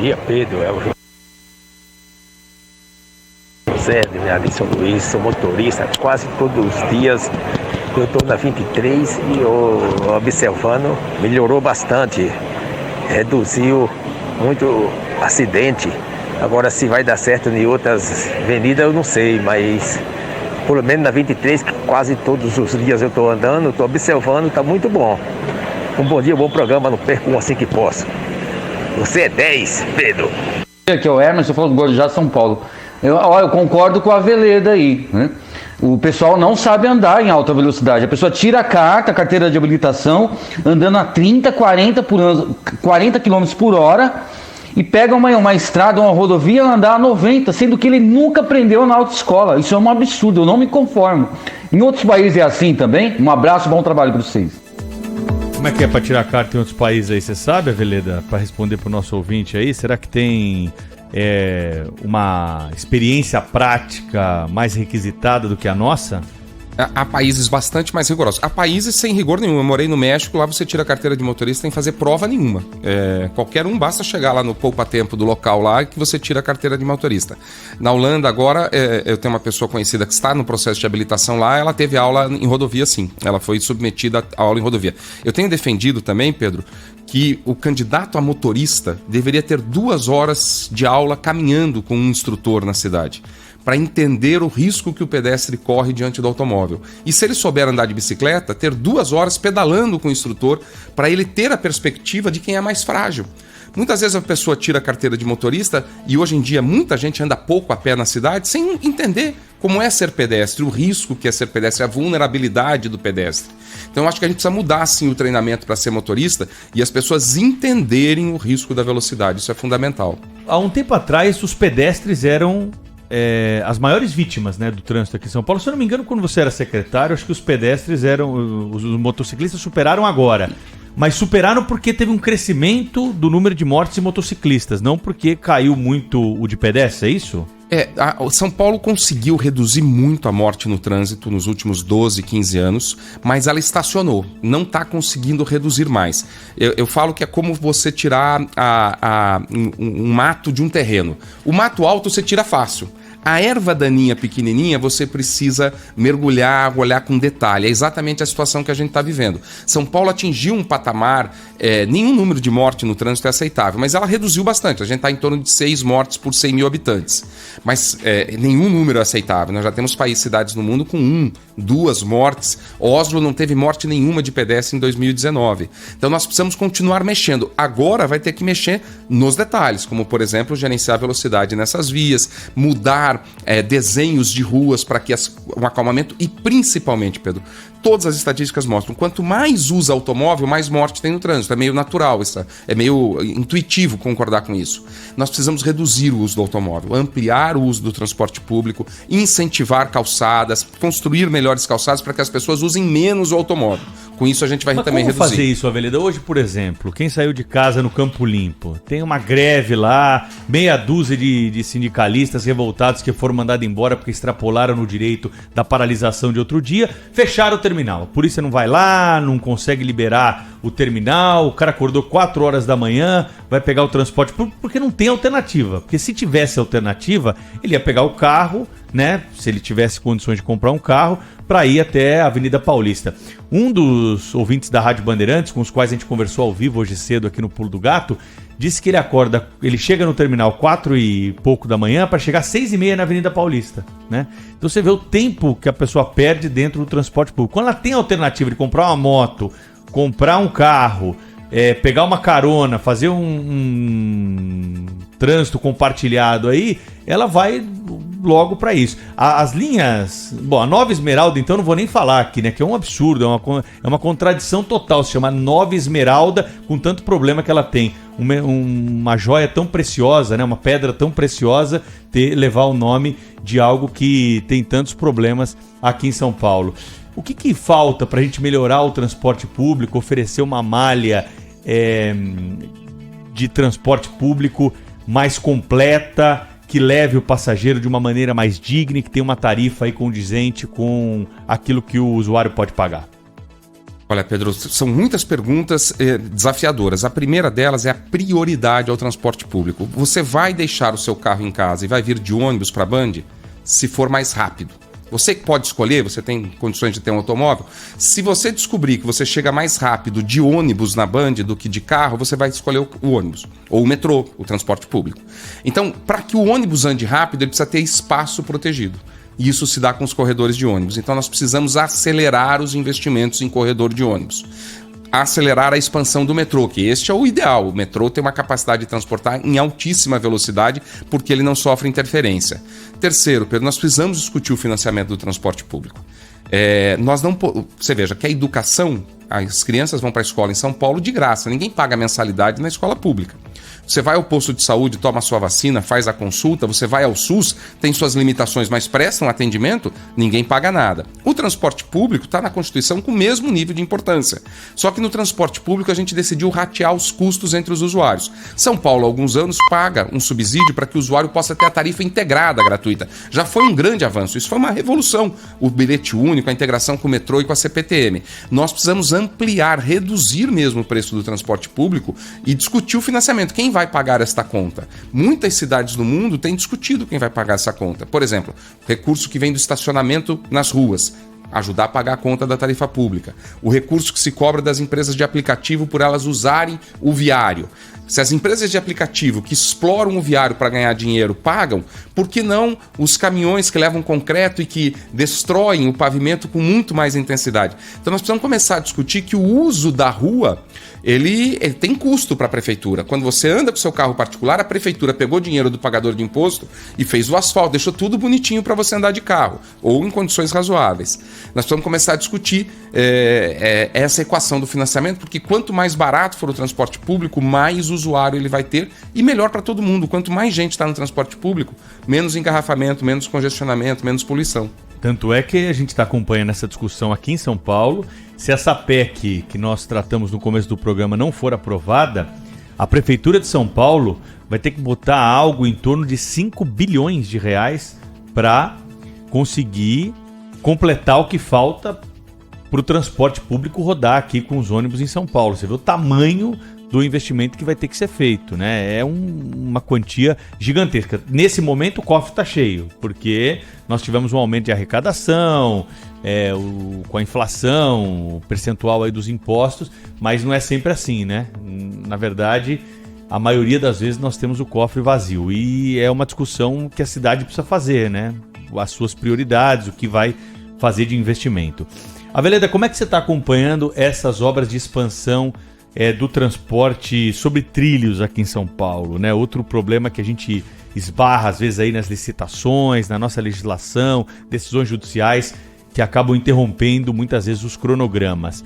dia, Pedro. É o José de São Luís, sou motorista quase todos os dias. Eu estou na 23 e observando, melhorou bastante, reduziu muito acidente. Agora, se vai dar certo em outras avenidas, eu não sei, mas pelo menos na 23, que quase todos os dias eu estou andando, estou observando, está muito bom. Um bom dia, um bom programa, não perco um assim que posso. Você é 10, Pedro. Aqui é o Hermes, eu falo do Guarujá, São Paulo. Eu concordo com a Veleda aí, né? O pessoal não sabe andar em alta velocidade. A pessoa tira a carteira de habilitação, andando a 30, 40 km por hora, e pega uma estrada, uma rodovia, andar a 90, sendo que ele nunca aprendeu na autoescola. Isso é um absurdo, eu não me conformo. Em outros países é assim também. Um abraço, bom trabalho para vocês. Como é que é para tirar carta em outros países aí? Você sabe, Veleda, para responder para o nosso ouvinte aí? Será que tem uma experiência prática mais requisitada do que a nossa? Há países bastante mais rigorosos. Há países sem rigor nenhum. Eu morei no México, lá você tira a carteira de motorista sem fazer prova nenhuma. Qualquer um, basta chegar lá no poupa-tempo do local lá que você tira a carteira de motorista. Na Holanda, agora, eu tenho uma pessoa conhecida que está no processo de habilitação lá, ela teve aula em rodovia, sim. Ela foi submetida à aula em rodovia. Eu tenho defendido também, Pedro, que o candidato a motorista deveria ter 2 horas de aula caminhando com um instrutor na cidade, para entender o risco que o pedestre corre diante do automóvel. E se ele souber andar de bicicleta, ter 2 horas pedalando com o instrutor para ele ter a perspectiva de quem é mais frágil. Muitas vezes a pessoa tira a carteira de motorista e hoje em dia muita gente anda pouco a pé na cidade sem entender como é ser pedestre, o risco que é ser pedestre, a vulnerabilidade do pedestre. Então eu acho que a gente precisa mudar sim o treinamento para ser motorista e as pessoas entenderem o risco da velocidade. Isso é fundamental. Há um tempo atrás os pedestres eram as maiores vítimas, né, do trânsito aqui em São Paulo. Se eu não me engano, quando você era secretário, acho que os pedestres os motociclistas superaram agora. Mas superaram porque teve um crescimento do número de mortes de motociclistas, não porque caiu muito o de pedestre, é isso? São Paulo conseguiu reduzir muito a morte no trânsito nos últimos 12, 15 anos, mas ela estacionou, não está conseguindo reduzir mais. Eu falo que é como você tirar um mato de um terreno. O mato alto você tira fácil. A erva daninha pequenininha você precisa mergulhar, olhar com detalhe. É exatamente a situação que a gente está vivendo. São Paulo atingiu um patamar, nenhum número de morte no trânsito é aceitável, mas ela reduziu bastante. A gente está em torno de 6 mortes por 100 mil habitantes. Mas nenhum número é aceitável. Nós já temos cidades no mundo com 2 mortes. Oslo não teve morte nenhuma de pedestre em 2019. Então nós precisamos continuar mexendo. Agora vai ter que mexer nos detalhes, como por exemplo gerenciar a velocidade nessas vias, mudar desenhos de ruas para que um acalmamento e principalmente, Pedro, todas as estatísticas mostram, quanto mais usa automóvel, mais morte tem no trânsito. É meio natural, é meio intuitivo concordar com isso. Nós precisamos reduzir o uso do automóvel, ampliar o uso do transporte público, incentivar calçadas, construir melhores calçadas para que as pessoas usem menos o automóvel. Com isso a gente vai também reduzir. Como fazer isso, Aveleda? Hoje, por exemplo, quem saiu de casa no Campo Limpo, tem uma greve lá, meia dúzia de sindicalistas revoltados que foram mandados embora porque extrapolaram no direito da paralisação de outro dia, fecharam o terminal. A polícia não vai lá, não consegue liberar o terminal, o cara acordou 4 horas da manhã, vai pegar o transporte público porque não tem alternativa. Porque se tivesse alternativa, ele ia pegar o carro, né, se ele tivesse condições de comprar um carro, para ir até a Avenida Paulista. Um dos ouvintes da Rádio Bandeirantes, com os quais a gente conversou ao vivo hoje cedo aqui no Pulo do Gato, disse que ele chega no terminal 4 e pouco da manhã para chegar às 6h30 na Avenida Paulista, né? Então você vê o tempo que a pessoa perde dentro do transporte público. Quando ela tem a alternativa de comprar uma moto, comprar um carro, pegar uma carona, fazer um trânsito compartilhado aí, ela vai logo para isso. As linhas... Bom, a Nova Esmeralda, então, não vou nem falar aqui, né? Que é um absurdo, é uma contradição total. Se chama Nova Esmeralda, com tanto problema que ela tem. Uma joia tão preciosa, né? Uma pedra tão preciosa, levar o nome de algo que tem tantos problemas aqui em São Paulo. O que falta para a gente melhorar o transporte público, oferecer uma malha de transporte público mais completa, que leve o passageiro de uma maneira mais digna e que tenha uma tarifa aí condizente com aquilo que o usuário pode pagar? Olha, Pedro, são muitas perguntas desafiadoras. A primeira delas é a prioridade ao transporte público. Você vai deixar o seu carro em casa e vai vir de ônibus para a Band se for mais rápido. Você que pode escolher, você tem condições de ter um automóvel. Se você descobrir que você chega mais rápido de ônibus na Band do que de carro, você vai escolher o ônibus. Ou o metrô, o transporte público. Então, para que o ônibus ande rápido, ele precisa ter espaço protegido. E isso se dá com os corredores de ônibus. Então nós precisamos acelerar os investimentos em corredor de ônibus. Acelerar a expansão do metrô, que este é o ideal. O metrô tem uma capacidade de transportar em altíssima velocidade porque ele não sofre interferência. Terceiro, Pedro, nós precisamos discutir o financiamento do transporte público. Você veja que a educação, as crianças vão para a escola em São Paulo de graça, ninguém paga mensalidade na escola pública. Você vai ao posto de saúde, toma a sua vacina, faz a consulta, você vai ao SUS, tem suas limitações, mas presta um atendimento, ninguém paga nada. O transporte público está na Constituição com o mesmo nível de importância. Só que no transporte público a gente decidiu ratear os custos entre os usuários. São Paulo, há alguns anos, paga um subsídio para que o usuário possa ter a tarifa integrada gratuita. Já foi um grande avanço, isso foi uma revolução. O bilhete único, a integração com o metrô e com a CPTM. Nós precisamos ampliar, reduzir mesmo o preço do transporte público e discutir o financiamento. Quem vai pagar esta conta? Muitas cidades do mundo têm discutido quem vai pagar essa conta. Por exemplo, recurso que vem do estacionamento nas ruas, ajudar a pagar a conta da tarifa pública. O recurso que se cobra das empresas de aplicativo por elas usarem o viário. Se as empresas de aplicativo que exploram o viário para ganhar dinheiro pagam, por que não os caminhões que levam concreto e que destroem o pavimento com muito mais intensidade? Então nós precisamos começar a discutir que o uso da rua ele tem custo para a prefeitura. Quando você anda com seu carro particular, a prefeitura pegou dinheiro do pagador de imposto e fez o asfalto, deixou tudo bonitinho para você andar de carro, ou em condições razoáveis. Nós precisamos começar a discutir essa equação do financiamento, porque quanto mais barato for o transporte público, mais usuário ele vai ter e melhor para todo mundo. Quanto mais gente está no transporte público, menos engarrafamento, menos congestionamento, menos poluição. Tanto é que a gente está acompanhando essa discussão aqui em São Paulo. Se essa PEC que nós tratamos no começo do programa não for aprovada, a Prefeitura de São Paulo vai ter que botar algo em torno de 5 bilhões de reais para conseguir completar o que falta para o transporte público rodar aqui com os ônibus em São Paulo. Você vê o tamanho do investimento que vai ter que ser feito, né? É uma quantia gigantesca. Nesse momento o cofre está cheio, porque nós tivemos um aumento de arrecadação, com a inflação, o percentual aí dos impostos, mas não é sempre assim, né? Na verdade, a maioria das vezes nós temos o cofre vazio e é uma discussão que a cidade precisa fazer, né? As suas prioridades, o que vai fazer de investimento. Aveleda, como é que você está acompanhando essas obras de expansão do transporte sobre trilhos aqui em São Paulo, né? Outro problema que a gente esbarra às vezes aí nas licitações, na nossa legislação, decisões judiciais que acabam interrompendo muitas vezes os cronogramas.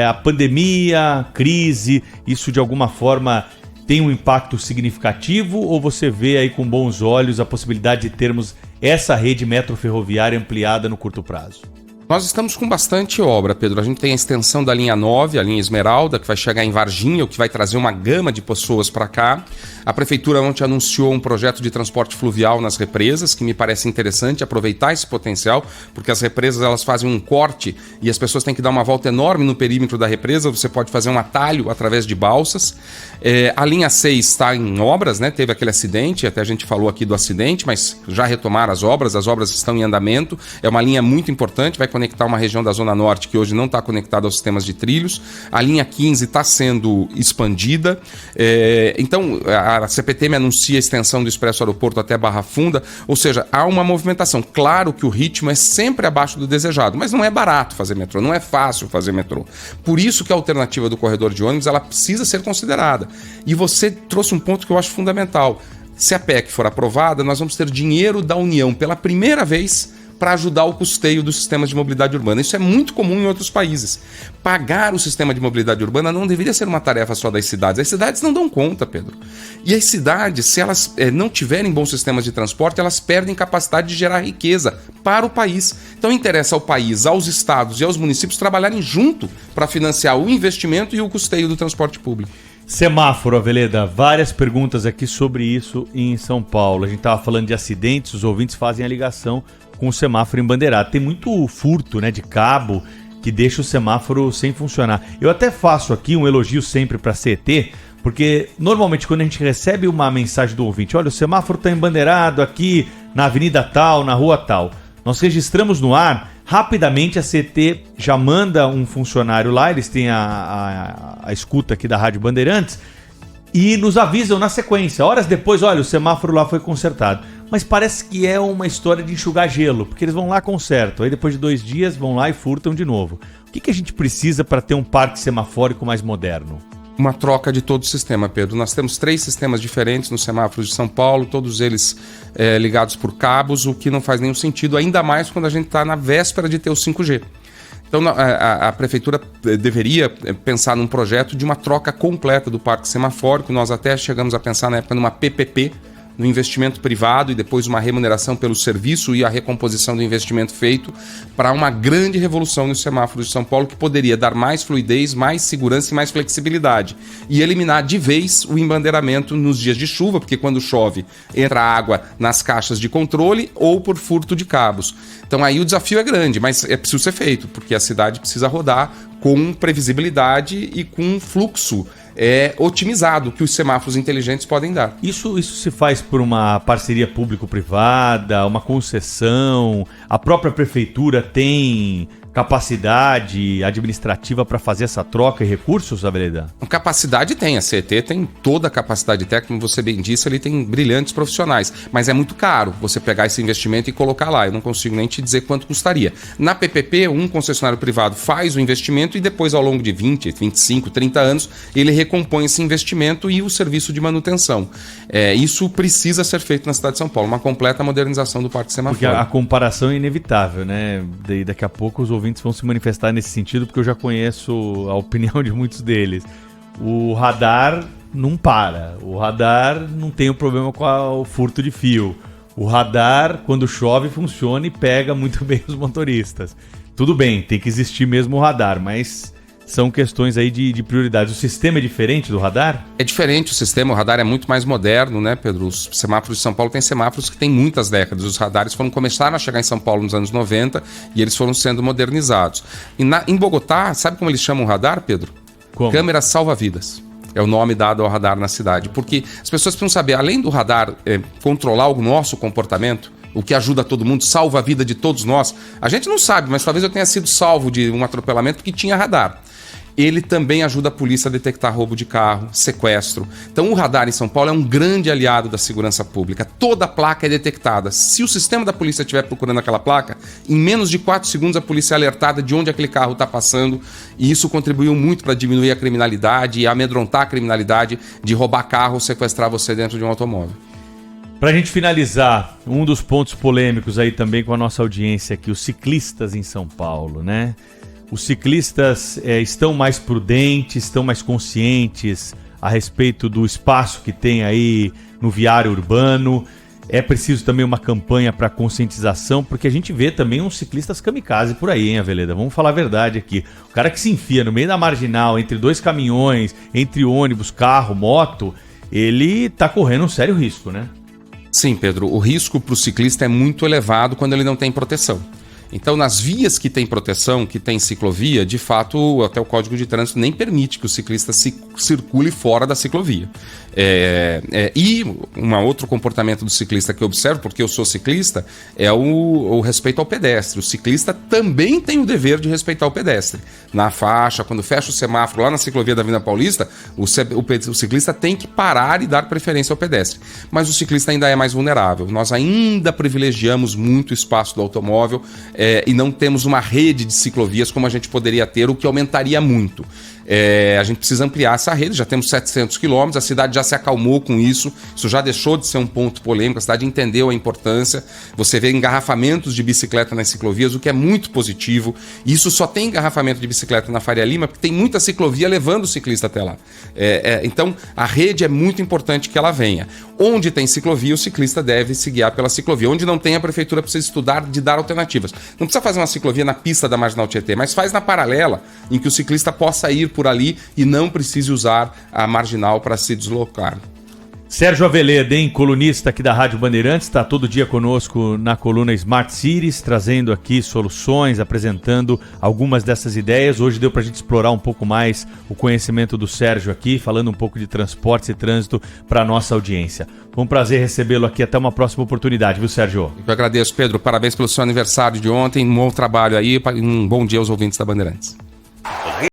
A pandemia, a crise, isso de alguma forma tem um impacto significativo ou você vê aí com bons olhos a possibilidade de termos essa rede metroferroviária ampliada no curto prazo? Nós estamos com bastante obra, Pedro. A gente tem a extensão da linha 9, a linha Esmeralda, que vai chegar em Varginha, o que vai trazer uma gama de pessoas para cá. A Prefeitura ontem anunciou um projeto de transporte fluvial nas represas, que me parece interessante aproveitar esse potencial, porque as represas elas fazem um corte e as pessoas têm que dar uma volta enorme no perímetro da represa. Você pode fazer um atalho através de balsas. A linha 6 está em obras, né? Teve aquele acidente, até a gente falou aqui do acidente, mas já retomaram as obras estão em andamento. É uma linha muito importante, vai conectar uma região da Zona Norte que hoje não está conectada aos sistemas de trilhos. A linha 15 está sendo expandida. Então, a CPTM anuncia a extensão do Expresso Aeroporto até Barra Funda, ou seja, há uma movimentação. Claro que o ritmo é sempre abaixo do desejado, mas não é barato fazer metrô, não é fácil fazer metrô. Por isso que a alternativa do corredor de ônibus ela precisa ser considerada. E você trouxe um ponto que eu acho fundamental. Se a PEC for aprovada, nós vamos ter dinheiro da União pela primeira vez para ajudar o custeio dos sistemas de mobilidade urbana. Isso é muito comum em outros países. Pagar o sistema de mobilidade urbana não deveria ser uma tarefa só das cidades. As cidades não dão conta, Pedro. E as cidades, se elas não tiverem bons sistemas de transporte, elas perdem capacidade de gerar riqueza para o país. Então interessa ao país, aos estados e aos municípios trabalharem junto para financiar o investimento e o custeio do transporte público. Semáforo, Aveleda, várias perguntas aqui sobre isso em São Paulo. A gente estava falando de acidentes, os ouvintes fazem a ligação com o semáforo embandeirado. Tem muito furto, né, de cabo que deixa o semáforo sem funcionar. Eu até faço aqui um elogio sempre para a CET, porque normalmente quando a gente recebe uma mensagem do ouvinte, olha, o semáforo está embandeirado aqui na avenida tal, na rua tal, nós registramos no ar, rapidamente a CET já manda um funcionário lá, eles têm a escuta aqui da Rádio Bandeirantes, e nos avisam na sequência, horas depois, olha, o semáforo lá foi consertado. Mas parece que é uma história de enxugar gelo, porque eles vão lá, consertam, aí depois de 2 dias vão lá e furtam de novo. O que a gente precisa para ter um parque semafórico mais moderno? Uma troca de todo o sistema, Pedro. Nós temos 3 sistemas diferentes nos semáforos de São Paulo, todos eles ligados por cabos, o que não faz nenhum sentido, ainda mais quando a gente está na véspera de ter o 5G. Então a prefeitura deveria pensar num projeto de uma troca completa do parque semafórico. Nós até chegamos a pensar na época numa PPP, no investimento privado e depois uma remuneração pelo serviço e a recomposição do investimento feito para uma grande revolução nos semáforos de São Paulo que poderia dar mais fluidez, mais segurança e mais flexibilidade e eliminar de vez o embandeiramento nos dias de chuva, porque quando chove entra água nas caixas de controle ou por furto de cabos. Então aí o desafio é grande, mas é preciso ser feito, porque a cidade precisa rodar com previsibilidade e com fluxo otimizado que os semáforos inteligentes podem dar. Isso se faz por uma parceria público-privada, uma concessão? A própria prefeitura tem capacidade administrativa para fazer essa troca e recursos, Aveleda? Capacidade tem, a CET tem toda a capacidade técnica, como você bem disse, ele tem brilhantes profissionais, mas é muito caro você pegar esse investimento e colocar lá, eu não consigo nem te dizer quanto custaria. Na PPP, um concessionário privado faz o investimento e depois ao longo de 20, 25, 30 anos, ele recompõe esse investimento e o serviço de manutenção. Isso precisa ser feito na cidade de São Paulo, uma completa modernização do parque semafórico. Porque a comparação é inevitável, né? Daqui a pouco os ouvintes vão se manifestar nesse sentido, porque eu já conheço a opinião de muitos deles. O radar não para, o radar não tem um problema com o furto de fio. O radar, quando chove, funciona e pega muito bem os motoristas. Tudo bem, tem que existir mesmo o radar, mas são questões aí de prioridades. O sistema é diferente do radar? É diferente o sistema, o radar é muito mais moderno, né, Pedro? Os semáforos de São Paulo têm semáforos que têm muitas décadas. Os radares começaram a chegar em São Paulo nos anos 90 e eles foram sendo modernizados. Em Bogotá, sabe como eles chamam o radar, Pedro? Como? Câmera salva-vidas. É o nome dado ao radar na cidade. Porque as pessoas precisam saber, além do radar controlar o nosso comportamento, o que ajuda todo mundo, salva a vida de todos nós, a gente não sabe, mas talvez eu tenha sido salvo de um atropelamento porque tinha radar. Ele também ajuda a polícia a detectar roubo de carro, sequestro. Então o radar em São Paulo é um grande aliado da segurança pública. Toda placa é detectada. Se o sistema da polícia estiver procurando aquela placa, em menos de 4 segundos a polícia é alertada de onde aquele carro está passando. E isso contribuiu muito para diminuir a criminalidade e amedrontar a criminalidade de roubar carro ou sequestrar você dentro de um automóvel. Pra gente finalizar, um dos pontos polêmicos aí também com a nossa audiência aqui, os ciclistas em São Paulo, né? Os ciclistas estão mais prudentes, estão mais conscientes a respeito do espaço que tem aí no viário urbano. É preciso também uma campanha para conscientização, porque a gente vê também uns ciclistas kamikaze por aí, hein, Aveleda? Vamos falar a verdade aqui. O cara que se enfia no meio da marginal, entre 2 caminhões, entre ônibus, carro, moto, ele tá correndo um sério risco, né? Sim, Pedro. O risco para o ciclista é muito elevado quando ele não tem proteção. Então, nas vias que tem proteção, que tem ciclovia, de fato, até o Código de Trânsito nem permite que o ciclista circule fora da ciclovia. E um outro comportamento do ciclista que eu observo, porque eu sou ciclista, é o respeito ao pedestre. O ciclista também tem o dever de respeitar o pedestre. Na faixa, quando fecha o semáforo lá na ciclovia da Avenida Paulista, o ciclista tem que parar e dar preferência ao pedestre. Mas o ciclista ainda é mais vulnerável. Nós ainda privilegiamos muito o espaço do automóvel e não temos uma rede de ciclovias como a gente poderia ter, o que aumentaria muito. A gente precisa ampliar essa rede, já temos 700 quilômetros, a cidade já se acalmou com isso já deixou de ser um ponto polêmico, a cidade entendeu a importância, você vê engarrafamentos de bicicleta nas ciclovias, o que é muito positivo. Isso só tem engarrafamento de bicicleta na Faria Lima porque tem muita ciclovia levando o ciclista até lá. Então a rede é muito importante que ela venha. Onde tem ciclovia, o ciclista deve se guiar pela ciclovia. Onde não tem, a prefeitura precisa estudar de dar alternativas. Não precisa fazer uma ciclovia na pista da Marginal Tietê, mas faz na paralela, em que o ciclista possa ir por ali e não precise usar a marginal para se deslocar. Sérgio Aveleda, colunista aqui da Rádio Bandeirantes, está todo dia conosco na coluna Smart Cities, trazendo aqui soluções, apresentando algumas dessas ideias. Hoje deu para a gente explorar um pouco mais o conhecimento do Sérgio aqui, falando um pouco de transportes e trânsito para a nossa audiência. Foi um prazer recebê-lo aqui, até uma próxima oportunidade, viu, Sérgio? Eu agradeço, Pedro. Parabéns pelo seu aniversário de ontem, um bom trabalho aí, um bom dia aos ouvintes da Bandeirantes.